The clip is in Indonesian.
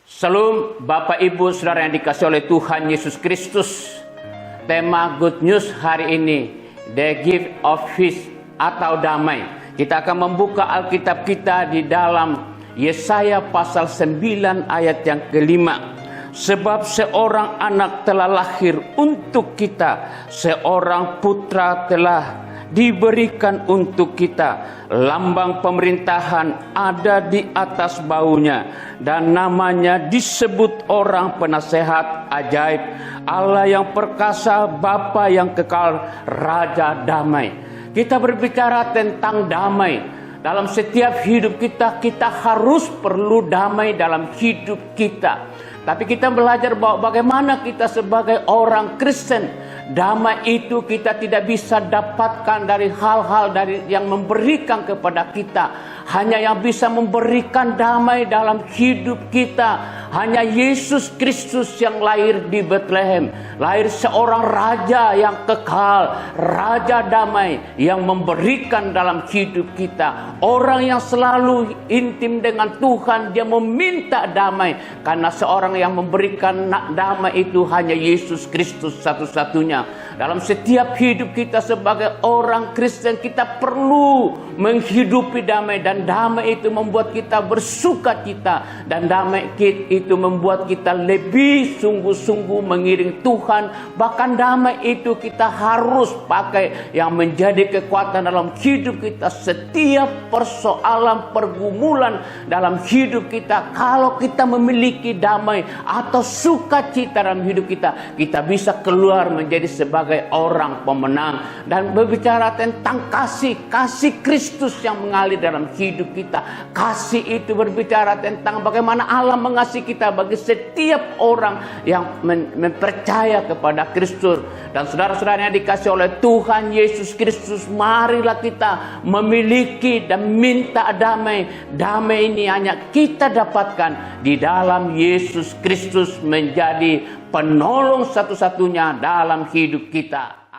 Shalom Bapak Ibu Saudara yang dikasihi oleh Tuhan Yesus Kristus. Tema Good News hari ini, The Gift of Peace atau damai. Kita akan membuka Alkitab kita di dalam Yesaya pasal 9 ayat yang kelima. Sebab seorang anak telah lahir untuk kita, seorang putra telah diberikan untuk kita. Lambang pemerintahan ada di atas baunya, dan namanya disebut orang penasehat ajaib, Allah yang perkasa, Bapa yang kekal, Raja damai. Kita berbicara tentang damai. Dalam setiap hidup kita, kita harus perlu damai dalam hidup kita. Tapi kita belajar bahwa bagaimana kita sebagai orang Kristen, damai itu kita tidak bisa dapatkan dari hal-hal yang memberikan kepada kita. Hanya yang bisa memberikan damai dalam hidup kita, hanya Yesus Kristus yang lahir di Bethlehem. Lahir seorang raja yang kekal, raja damai yang memberikan dalam hidup kita. Orang yang selalu intim dengan Tuhan, dia meminta damai. Karena seorang yang memberikan damai itu hanya Yesus Kristus satu-satunya. Dalam setiap hidup kita sebagai orang Kristen, kita perlu menghidupi damai. Dan damai itu membuat kita bersuka cita. Dan damai itu membuat kita lebih sungguh-sungguh mengiring Tuhan. Bahkan damai itu kita harus pakai yang menjadi kekuatan dalam hidup kita. Setiap persoalan, pergumulan dalam hidup kita, kalau kita memiliki damai atau sukacita dalam hidup kita, kita bisa keluar menjadi sebagai orang pemenang. Dan berbicara tentang kasih Kristus yang mengalir dalam hidup kita. Kasih itu berbicara tentang bagaimana Allah mengasihi kita bagi setiap orang yang mempercaya kepada Kristus. Dan saudara-saudara yang dikasihi oleh Tuhan Yesus Kristus, marilah kita memiliki dan minta damai. Damai ini hanya kita dapatkan di dalam Yesus Kristus menjadi penolong satu-satunya dalam hidup kita.